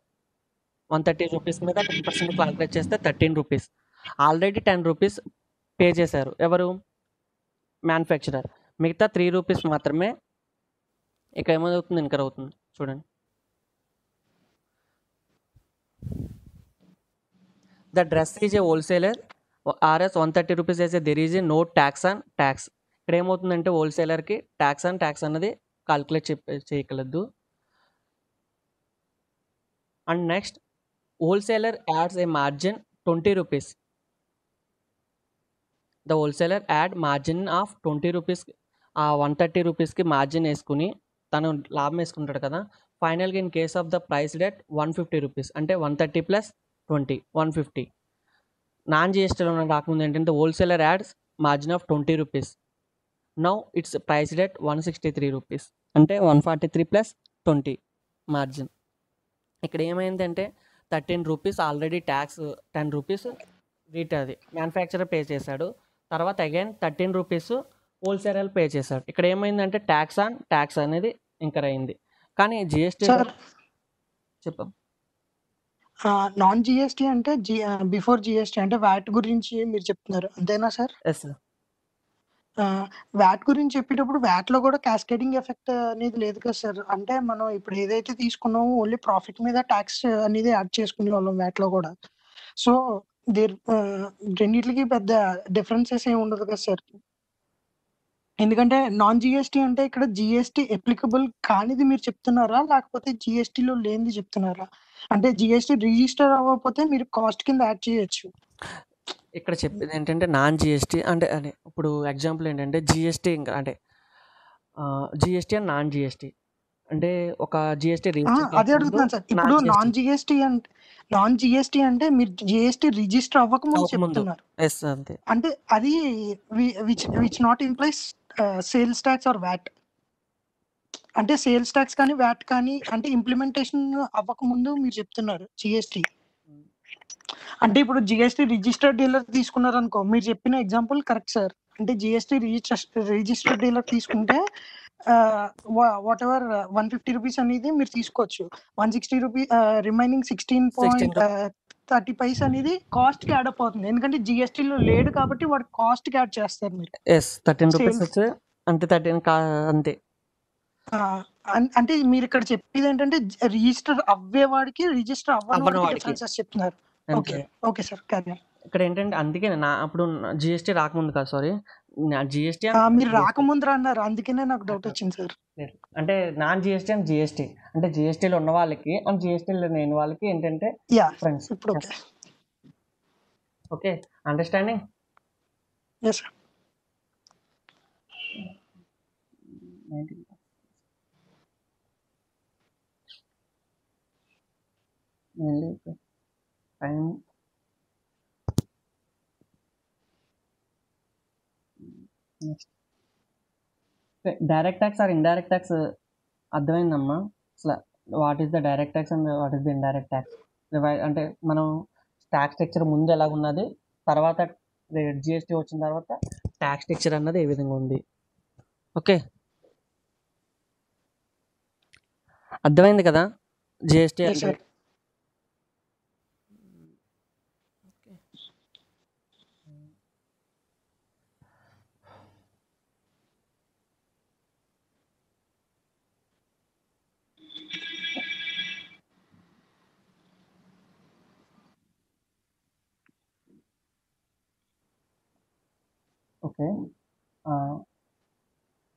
130 rupees మీద 10% calculate చేస్తే 13 rupees. Already 10 rupees pay చేశారు ఎవరు? Manufacturer. మిగతా 3 rupees మాత్రమే ఇక్కడ ఏమవుతుంది, ఇన్కర్ అవుతుంది. చూడండి, the dress is a wholesaler RS 130 rupees అయితే there is a no tax on tax. ఇక్కడ ఏమవుతుందంటే హోల్సేలర్కి ట్యాక్స్ అనేది కాల్కులేట్ చేయగలదు. And next wholesaler adds a margin 20 rupees. The wholesaler add margin of 20 rupees. ఆ 130 రూపీస్కి మార్జిన్ వేసుకుని తను లాభం వేసుకుంటాడు కదా. ఫైనల్గా in case of the price debt 150 rupees, అంటే 130 ప్లస్ 20 150. నాన్ జిఎస్టీలో రాకముందు ఏంటంటే wholesaler ads margin of 20 rupees. Now it's price debt 163 rupees, అంటే 143 ప్లస్ 20 మార్జిన్. ఇక్కడ ఏమైందంటే 13 రూపీస్ ఆల్రెడీ ట్యాక్స్ 10 రూపీస్ అది మ్యానుఫ్యాక్చరర్ పే చేశాడు. తర్వాత అగైన్ 13 రూపీస్ హోల్సేలర్ పే చేశాడు. ఇక్కడ ఏమైందంటే ట్యాక్స్ అనేది ఇంకర్ అయింది. కానీ జిఎస్టీ సార్ చెప్పు. నాన్ జిఎస్టీ అంటే బిఫోర్ జిఎస్టీ అంటే వ్యాట్ గురించి మీరు చెప్తున్నారు అంతేనా సార్? Yes sir. వ్యాట్ గురించి చెప్పేటప్పుడు వ్యాట్లో కూడా క్యాస్కేడింగ్ ఎఫెక్ట్ అనేది లేదు కదా సార్? అంటే మనం ఇప్పుడు ఏదైతే తీసుకున్నామో ఓన్లీ ప్రాఫిట్ మీద ట్యాక్స్ అనేది యాడ్ చేసుకునే వాళ్ళం వ్యాట్లో కూడా. సో రెండిట్లకి పెద్ద డిఫరెన్సెస్ ఏమి ఉండదు కదా సార్? ఎందుకంటే నాన్ జిఎస్టీ అంటే ఇక్కడ జిఎస్టీ అప్లికబుల్ కానిది మీరు చెప్తున్నారా, లేకపోతే జిఎస్టీలో లేనిది చెప్తున్నారా? అంటే జిఎస్టీ రిజిస్టర్ అవ్వకపోతే మీరు కాస్ట్ కింద యాడ్ చేయొచ్చు. ఇక్కడ చెప్పేది ఏంటంటే నాన్ జిఎస్టీ అంటే అదే ఇప్పుడు ఎగ్జాంపుల్ ఏంటంటే జిఎస్టీ ఇంకా అంటే జిఎస్టీ అండ్ నాన్ జిఎస్టీ అంటే ఒక జిఎస్టీ అదే అడుగుతున్నాను సార్. ఇప్పుడు నాన్ జిఎస్టీ అంటే మీరు జిఎస్టీ రిజిస్టర్ అవ్వకముందు చెప్తున్నారు. అంతే. అంటే అది which not implies sales tax or VAT. అంటే సేల్స్ ట్యాక్స్ కానీ వ్యాట్ కానీ అంటే ఇంప్లిమెంటేషన్ అవ్వకముందు మీరు చెప్తున్నారు జిఎస్టీ. అంటే ఇప్పుడు జిఎస్టీ రిజిస్టర్డ్ డీలర్ తీసుకున్నారు అనుకో, మీరు చెప్పిన ఎగ్జాంపుల్ కరెక్ట్ సార్. అంటే జిఎస్టీ రిజిస్టర్డ్ డీలర్ తీసుకుంటే వాట్ ఎవర్ 150 రూపీస్ అనేది మీరు తీసుకోవచ్చు. 160 రూపీస్ రిమైనింగ్ 16.30 పైస్ అనేది కాస్ట్ కి యాడ్ అప్ అవుతుంది. ఎందుకంటే జిఎస్టీలో లేడు కాబట్టి వాడు కాస్ట్ కి యాడ్ చేస్తారు మీరు. 13 రూపీస్ అంటే 13 అంతే. అంటే మీరు ఇక్కడ చెప్పేది ఏంటంటే రిజిస్టర్ అవ్వేవాడికి రిజిస్టర్ అవ్వని డిఫరెన్సెస్ చెప్తున్నారు. Okay sir. ఇక్కడ ఏంటంటే అందుకే అప్పుడు జిఎస్టీ రాకముందు కాదు, సారీ జిఎస్టీ మీరు రాకముందు అన్నారు, అందుకనే నాకు డౌట్ వచ్చింది సార్. అంటే నాన్ జిఎస్టీ అండ్ జిఎస్టీ అంటే జిఎస్టీలో ఉన్న వాళ్ళకి అండ్ జిఎస్టీలో లేని వాళ్ళకి ఏంటంటే ఫ్రెండ్స్. ఇప్పుడు okay, understanding? Yes sir. Direct tax or indirect tax అర్థమైందమ్మా? అసలు what is the direct tax and what is the indirect tax అంటే మనం ట్యాక్స్ స్ట్రక్చర్ ముందు ఎలాగున్నది, తర్వాత జిఎస్టీ వచ్చిన తర్వాత ట్యాక్స్ స్ట్రక్చర్ అన్నది ఏ విధంగా ఉంది. ఓకే, అర్థమైంది కదా జిఎస్టీ అంటే? ఓకే,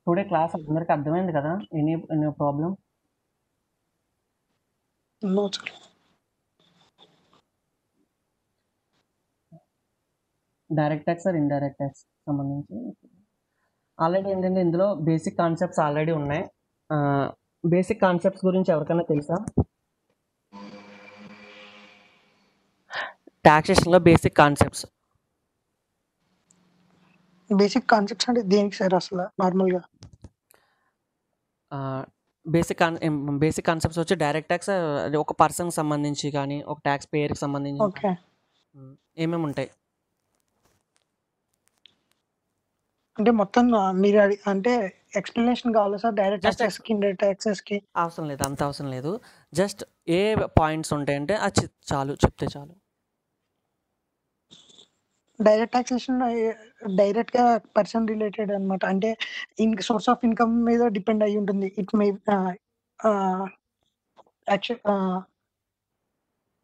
టుడే క్లాస్ అందరికి అర్థమైంది కదా? Any problem? Direct tax or indirect tax సంబంధించి ఆల్రెడీ ఏంటంటే ఇందులో బేసిక్ కాన్సెప్ట్స్ ఆల్రెడీ ఉన్నాయి. బేసిక్ కాన్సెప్ట్స్ గురించి ఎవరికైనా తెలుసా? టాక్సేషన్లో బేసిక్ కాన్సెప్ట్స్ అంటే దేనికి సార్ అసలు నార్మల్గా? బేసిక్ కాన్సెప్ట్స్ వచ్చి డైరెక్ట్ ట్యాక్స్ ఒక పర్సన్ సంబంధించి కానీ ఒక ట్యాక్స్ పేయర్కి సంబంధించి ఏమేమి ఉంటాయి? అంటే మొత్తం మీరు అంటే ఎక్స్ప్లెనేషన్ కావాలా సార్? డైరెక్ట్ జస్ట్ యాక్సెస్‌కి, ఇండైరెక్ట్ యాక్సెస్‌కి? అవసరం లేదు, అంత అవసరం లేదు. జస్ట్ ఏ పాయింట్స్ ఉంటాయంటే అది చాలు, చెప్తే చాలు. డైరెక్ట్ టాక్సేషన్ డైరెక్ట్‌గా పర్సన్ రిలేటెడ్ అన్నమాట. అంటే సోర్స్ ఆఫ్ ఇన్‌కమ్ మీద డిపెండ్ అయ్యి ఉంటుంది. ఇట్ మే ఆహ్, యాక్చువల్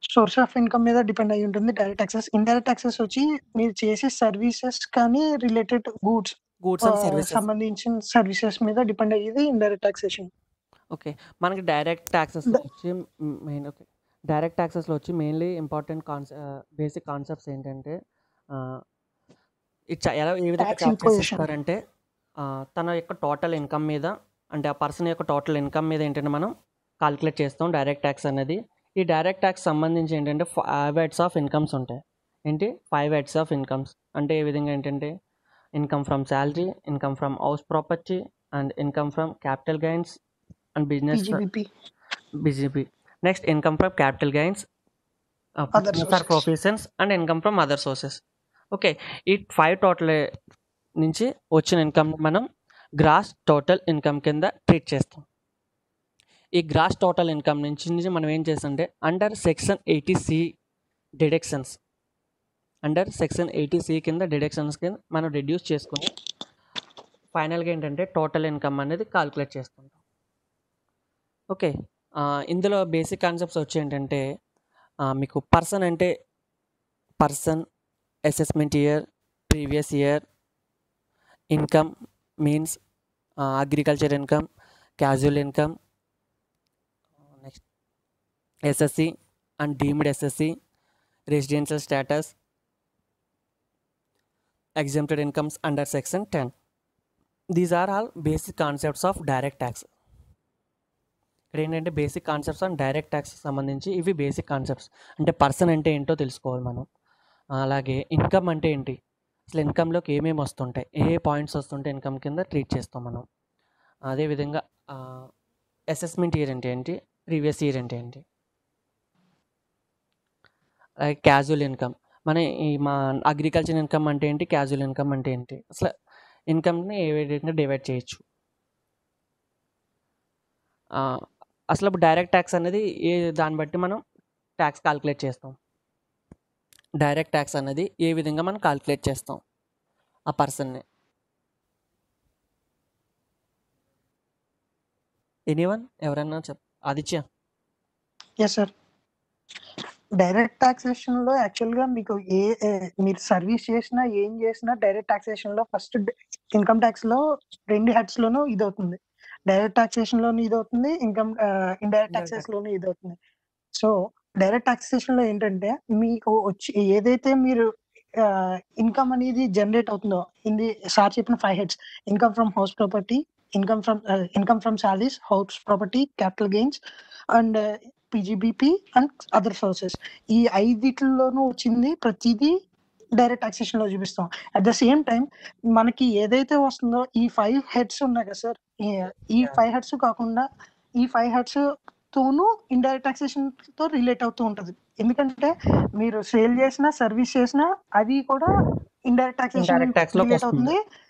సోర్స్ ఆఫ్ ఇన్‌కమ్ మీద డిపెండ్ అయ్యి ఉంటుంది డైరెక్ట్ యాక్సెస్. ఇండైరెక్ట్ యాక్సెస్ వచ్చి మీరు చేసే సర్వీసెస్ కానీ related goods goods and services. సంబంధించిన సర్వీసెస్ మీద డిపెండ్ అయ్యేది ఇండైరెక్ట్ టాక్సేషన్. ఓకే. మనకి డైరెక్ట్ ట్యాక్సెస్‌లో వచ్చి మెయిన్ ఓకే. డైరెక్ట్ ట్యాక్సెస్‌లో వచ్చి మెయిన్‌లీ ఇంపార్టెంట్ బేసిక్ కాన్సెప్ట్స్ ఏంటంటే ఎలా ఏ విధంగా టాక్స్ చార్జ్ ఇంపోజిషన్. చేసేస్తారంటే తన యొక్క టోటల్ ఇన్కమ్ మీద, అంటే ఆ పర్సన్ యొక్క టోటల్ ఇన్కమ్ మీద ఏంటంటే మనం కాలిక్యులేట్ చేస్తాం డైరెక్ట్ ట్యాక్స్ అనేది. ఈ డైరెక్ట్ ట్యాక్స్ సంబంధించి ఏంటంటే 5 హెడ్స్ ఆఫ్ ఇన్కమ్స్ ఉంటాయి. ఏంటి 5 హెడ్స్ ఆఫ్ ఇన్కమ్స్ అంటే ఏ విధంగా ఏంటంటే income from salary, income from house property and income from capital gains and business PGBP, BGP. Next, income from capital gains, other business or sources. professions, and income from other sources. Okay. ఈ 5 total నుంచి వచ్చిన income మనం gross total income కింద treat చేస్తాం. ఈ gross total income నుంచి మనం ఏం చేస్తామంటే అండర్ సెక్షన్ 80C డిడక్షన్స్, కింద డిడక్షన్స్ కింద మనం రిడ్యూస్ చేసుకుని ఫైనల్గా ఏంటంటే టోటల్ ఇన్కమ్ అనేది కాలిక్యులేట్ చేసుకుంటాం. ఓకే. ఇందులో బేసిక్ కాన్సెప్ట్స్ వచ్చి ఏంటంటే మీకు పర్సన్ అంటే person, assessment year, previous year, income means agriculture income, casual income, next SSC and deemed SSC, residential status, exempted incomes under section 10. These are all basic concepts of direct tax. ఇక్కడ ఏంటంటే basic concepts on direct tax సంబంధించి ఇవి basic concepts. అంటే person అంటే ఏంటో తెలుసుకోవాలి మనం. అలాగే ఇన్కమ్ అంటే ఏంటి, అసలు ఇన్కమ్లోకి ఏమేమి వస్తుంటాయి, ఏ పాయింట్స్ వస్తుంటాయి ఇన్కమ్ కింద ట్రీట్ చేస్తాం మనం. అదేవిధంగా అసెస్మెంట్ ఇయర్ అంటే ఏంటి, ప్రీవియస్ ఇయర్ అంటే ఏంటి, అలాగే క్యాజువల్ ఇన్కమ్ మా అగ్రికల్చర్ ఇన్కమ్ అంటే ఏంటి, క్యాజువల్ ఇన్కమ్ అంటే ఏంటి, అసలు ఇన్కమ్ని ఏ విధంగా డివైడ్ చేయొచ్చు. అసలు ఇప్పుడు డైరెక్ట్ ట్యాక్స్ అనేది దాన్ని బట్టి మనం ట్యాక్స్ కాలిక్యులేట్ చేస్తాం. డైరెక్ట్ ట్యాక్స్ అనేది ఏ విధంగా మనం కాలిక్యులేట్ చేస్తాం ఆ పర్సన్ని. ఎనీవన్ ఎవరన్నా ఆదిత్య? Yes sir. డైరెక్ట్ టాక్సేషన్‌లో యాక్చువల్‌గా మీకు మీరు సర్వీస్ చేసినా, ఏం చేసినా డైరెక్ట్ టాక్సేషన్‌లో ఫస్ట్ ఇన్‌కమ్ టాక్స్‌లో 2 హెడ్స్‌లోనూ ఇదవుతుంది. డైరెక్ట్ టాక్సేషన్‌లోను ఇదవుతుంది. ఇండైరెక్ట్ టాక్సేస్‌లోను ఇదవుతుంది. సో, డైరెక్ట్ టాక్సేషన్‌లో ఏంటంటే మీకు ఏదైతే మీరు ఇన్‌కమ్ అనేది జనరేట్ అవుతుందో, సార్ చెప్పిన 5 heads income from house property, income from salaries, house property, capital gains and PGBP and other sources. ఈ 5 వచ్చింది ప్రతీదీ డైరెక్ట్ టాక్సేషన్‌లో చూపిస్తాం. అట్ ద సేమ్ టైమ్ మనకి ఏదైతే వస్తుందో ఈ 5 హెడ్స్ ఉన్నాయి కదా సార్! ఈ 5 హెడ్స్ కాకుండా ఈ 5 హెడ్స్ తోను ఇండైరెక్ట్ టాక్సేషన్‌తో రిలేట్ అవుతూ ఉంటది. ఎందుకంటే మీరు సేల్ చేసినా, సర్వీస్ చేసినా అది కూడా ఇండైరెక్ట్ టాక్సేషన్ ఇండైరెక్ట్ ట్యాక్స్లోకి రిలేట్ వస్తుంది. అవుతుంది.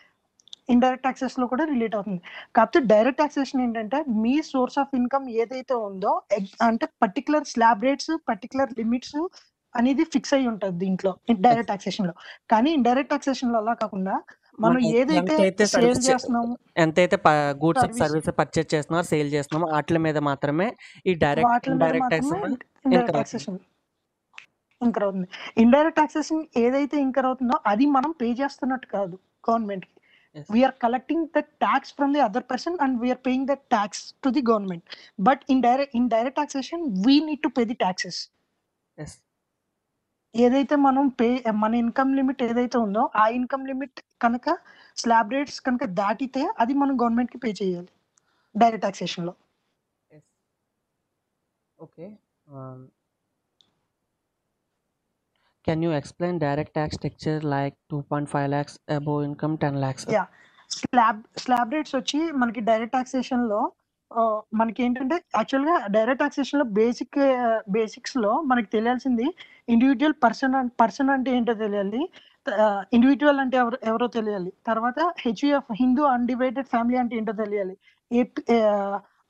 ఇండైరెక్ట్ టాక్సెస్‌లో కూడా రిలేట్ అవుతుంది. కాకపోతే డైరెక్ట్ టాక్సేషన్ ఏంటంటే మీ సోర్స్ ఆఫ్ ఇన్‌కమ్ ఏదైతే ఉందో అంటే particular slab rates, particular limits అనేది ఫిక్స్ అయ్యి ఉంటది దీంట్లో డైరెక్ట్ టాక్సేషన్‌లో. కానీ ఇండైరెక్ట్ టాక్సేషన్‌లో అలా కాకుండా మనం మనం ఏదైతే ఎంతైతే సేల్ సర్వీస్ చేస్తున్నామో ఎంతైతే goods and service service purchase చేస్తున్నామో, సేల్ చేస్తున్నామో వాటి మీద మాత్రమే ఈ డైరెక్ట్ వాటిల మీద ఇండైరెక్ట్ ట్యాక్స్ మాత్రమే ఇంకర్ ఇండైరెక్ట్ అవుతుంది. టాక్సేషన్ ఇంకర్ అవుతుంది. ఇండైరెక్ట్ టాక్సేషన్ ఏదైతే ఇంకర్ అవుతుందో అది మనం పే చేస్తున్నట్టు కాదు గవర్నమెంట్‌కి. Yes. We are collecting the tax from the other person and we are paying the tax to the government. But in direct taxation, we need to pay the taxes. Yes. ఏదైతే మన income limit ఏదైతే ఉందో ఆ income limit కనుక slab rates కనుక దాటితే అది మనం గవర్నమెంట్‌కి పే చేయాలి direct టాక్సేషన్‌లో. Yes. Okay. Can you explain direct tax structure like 2.5 lakhs above income 10 lakhs? Yeah! Slab rates వచ్చి మనకి డైరెక్ట్ టాక్సేషన్‌లో మనకేంటంటే యాక్చువల్‌గా డైరెక్ట్ టాక్సేషన్‌లో బేసిక్స్‌లో మనకు తెలియాల్సింది ఇండివిడ్యువల్ పర్సన్ అంటే ఏంటో తెలియాలి. ఇండివిజువల్ అంటే ఎవరో తెలియాలి. తర్వాత హెచ్యుఎఫ్ హిందూ అన్‌డివైడెడ్ ఫ్యామిలీ అంటే ఏంటో తెలియాలి.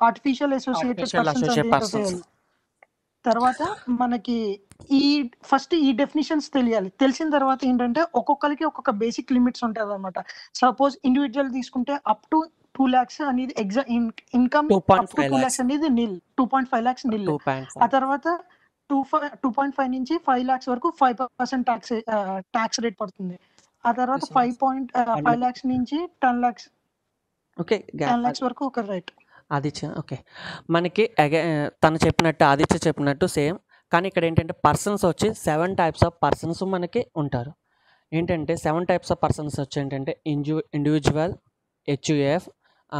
ఆర్టిఫిషియల్ అసోసియేటెడ్ ఆర్టిఫిషియల్ పర్సన్స్ అంటే అసోసియేట్ ఏంటో పర్సన్స్. తెలియాలి. తర్వాత మనకి ఈ ఫస్ట్ ఈ డెఫినిషన్స్ తెలియాలి. తెలిసిన తర్వాత ఏంటంటే ఒక్కొక్కరికి ఒక్కొక్క బేసిక్ లిమిట్స్ ఉంటదన్నమాట. సపోజ్ ఇండివిడ్యువల్ తీసుకుంటే అప్ టు 2,00,000 అనేది ఇన్‌కమ్ అప్ టు 2.5 2,00,000 lakhs. అనేది నిల్. 2.5 లాక్స్ నిల్. ఆ 2.5. తర్వాత 2.5 నుంచి 5 లాక్స్ వరకు 5% టాక్స్ రేట్ పడుతుంది. ఆ తర్వాత 5 లాక్స్ నుంచి 10 లాక్స్ ఓకే. 10 లాక్స్ వరకు ఒక రేట్. ఆదిత్య ఓకే. మనకి తను చెప్పినట్టు ఆదిత్య చెప్పినట్టు సేమ్. కానీ ఇక్కడ ఏంటంటే పర్సన్స్ వచ్చి 7 టైప్స్ ఆఫ్ పర్సన్స్ మనకి ఉంటారు. ఏంటంటే 7 టైప్స్ ఆఫ్ పర్సన్స్ వచ్చి ఏంటంటే individual, HUF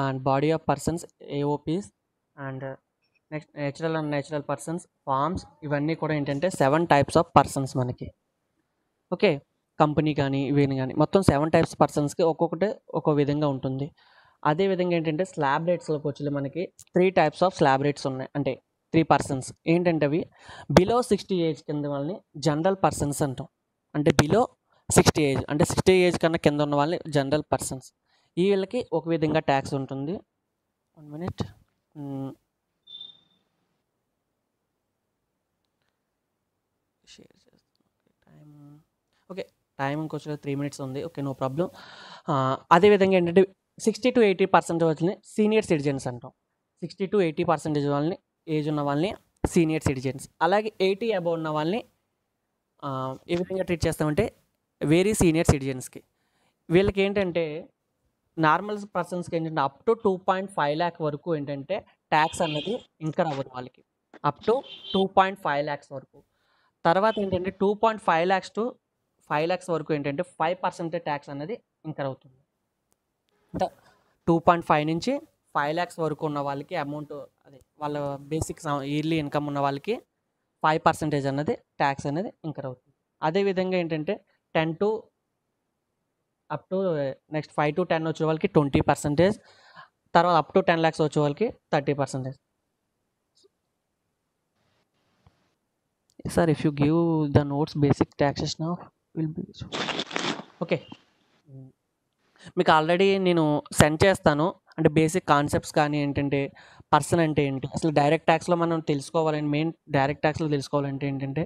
and body of persons, AOPs and next natural and natural persons, firms. ఇవన్నీ కూడా ఏంటంటే 7 టైప్స్ ఆఫ్ పర్సన్స్ మనకి. ఓకే. కంపెనీ కానీ ఇవన్నీ కానీ మొత్తం 7 టైప్స్ పర్సన్స్కి ఒక్కొక్కటి ఒక్కో విధంగా ఉంటుంది. అదే విధంగా ఏంటంటే స్లాబ్ రేట్స్లోకి వచ్చి మనకి 3 టైప్స్ ఆఫ్ స్లాబ్ రేట్స్ ఉన్నాయి. అంటే 3 పర్సన్స్ ఏంటంటే అవి బిలో 60 ఏజ్ కింద వాళ్ళని జనరల్ పర్సన్స్ అంటాం. అంటే బిలో 60 ఏజ్ అంటే 60 ఏజ్ కన్నా కింద ఉన్న వాళ్ళని జనరల్ పర్సన్స్. ఈ వీళ్ళకి ఒక విధంగా ట్యాక్స్ ఉంటుంది. 1 మినిట్. షేర్ చేస్తాను. ఓకే. టైం ఇంకొంచెం 3 మినిట్స్ ఉంది. Okay, no problem. అదేవిధంగా ఏంటంటే 60-80% వాళ్ళని సీనియర్ సిటిజన్స్ అంటాం. 60-80% వాళ్ళని ఏజ్ ఉన్న వాళ్ళని సీనియర్ సిటిజన్స్. అలాగే 80 అబవ్ ఉన్న వాళ్ళని ఏ విధంగా ట్రీట్ చేస్తామంటే వెరీ సీనియర్ సిటిజన్స్కి. వీళ్ళకి ఏంటంటే నార్మల్ పర్సన్స్కి ఏంటంటే అప్ టు 2.5 lakh వరకు ఏంటంటే ట్యాక్స్ అన్నది ఇంకర్ అవ్వదు వాళ్ళకి. అప్ టు 2.5 lakhs వరకు. తర్వాత ఏంటంటే 2.5 lakhs to 5 lakhs వరకు ఏంటంటే 5% ట్యాక్స్ అనేది ఇంకర్ అవుతుంది. అంటే 2.5 నుంచి 5 lakhs వరకు ఉన్న వాళ్ళకి అమౌంట్ అదే వాళ్ళ బేసిక్ ఇయర్లీ ఇన్కమ్ ఉన్న వాళ్ళకి 5% అన్నది ట్యాక్స్ అనేది ఇంకర్ అవుతుంది. అదేవిధంగా ఏంటంటే 10 to up to next 5 to 10 వచ్చే వాళ్ళకి 20%, తర్వాత అప్ టు 10 lakhs వచ్చే వాళ్ళకి 30%. Sir if you give the notes basic taxation of will be okay. మీకు ఆల్రెడీ నేను సెండ్ చేస్తాను. అంటే బేసిక్ కాన్సెప్ట్స్ కానీ ఏంటంటే పర్సన్ అంటే ఏంటి, అసలు డైరెక్ట్ ట్యాక్స్లో మనం తెలుసుకోవాలని మెయిన్ డైరెక్ట్ ట్యాక్స్లో తెలుసుకోవాలంటే ఏంటంటే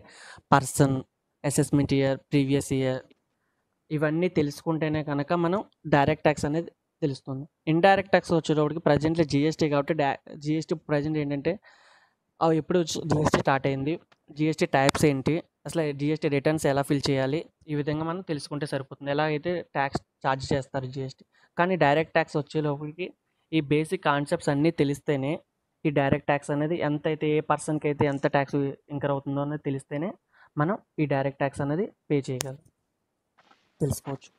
person, assessment year, previous year, ఇవన్నీ తెలుసుకుంటేనే కనుక మనం డైరెక్ట్ ట్యాక్స్ అనేది తెలుస్తుంది. ఇండైరెక్ట్ ట్యాక్స్ వచ్చేటప్పటికి ప్రజెంట్లో జిఎస్టీ కాబట్టి జిఎస్టీ ప్రజెంట్ ఏంటంటే ఎప్పుడు జిఎస్టీ స్టార్ట్ అయింది, జిఎస్టీ టైప్స్ ఏంటి, అసలు జిఎస్టీ రిటర్న్స్ ఎలా ఫిల్ చేయాలి, ఈ విధంగా మనం తెలుసుకుంటే సరిపోతుంది. ఎలా అయితే ట్యాక్స్ ఛార్జ్ చేస్తారు జిఎస్టీ. కానీ డైరెక్ట్ ట్యాక్స్ వచ్చే లోపలికి ఈ బేసిక్ కాన్సెప్ట్స్ అన్నీ తెలిస్తేనే ఈ డైరెక్ట్ ట్యాక్స్ అనేది ఎంత అయితే ఏ పర్సన్కి అయితే ఎంత ట్యాక్స్ ఇంకర్ అవుతుందో అనేది తెలిస్తేనే మనం ఈ డైరెక్ట్ ట్యాక్స్ అనేది పే చేయగలం, తెలుసుకోవచ్చు.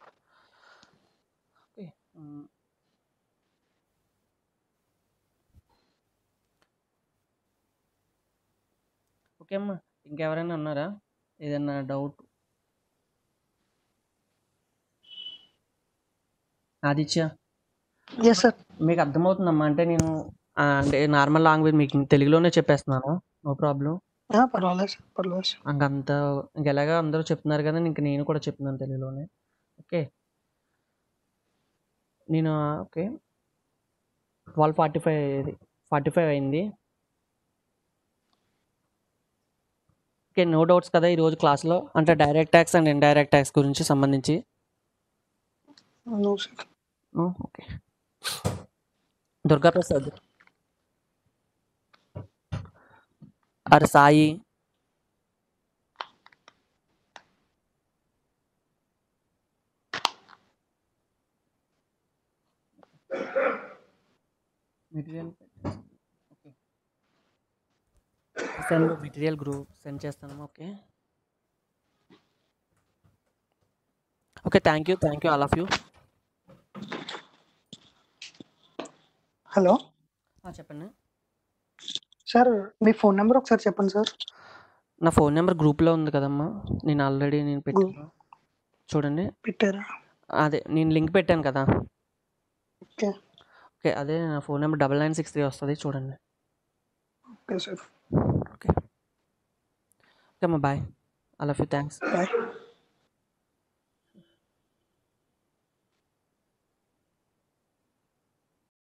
ఓకే అమ్మా, ఇంకెవరైనా ఉన్నారా? ఏదైనా డౌట్? Aditya yes sir. మీకు అర్థమవుతుందమ్మా? అంటే నేను అంటే నార్మల్ లాంగ్వేజ్ మీకు తెలుగులోనే చెప్పేస్తున్నాను, నో ప్రాబ్లం. పర్వాలేదు సార్, పర్వాలేదు సార్. ఇంకంత ఇంకెలాగా అందరూ చెప్తున్నారు కదా, ఇంక నేను కూడా చెప్తున్నాను తెలుగులోనే. ఓకే. నేను ఓకే 12:45 అయింది. ఓకే, నో డౌట్స్ కదా ఈరోజు క్లాస్లో అంటే direct tax and indirect tax గురించి సంబంధించి? No sir. Okay. Durgaprasad or Sai, material okay send material group send చేస్తాను. Okay okay, thank you all of you. Hello చెప్పండి సార్, మీ ఫోన్ నెంబర్ ఒకసారి చెప్పండి సార్. నా ఫోన్ నెంబర్ గ్రూప్లో ఉంది కదమ్మా, నేను ఆల్రెడీ పెట్టాను చూడండి. పెట్టారా? అదే నేను లింక్ పెట్టాను కదా. ఓకే ఓకే, అదే నా ఫోన్ నెంబర్ 9963 వస్తుంది చూడండి. Okay sir. ఓకే ఓకే అమ్మా, bye, all of you, thanks. Bye.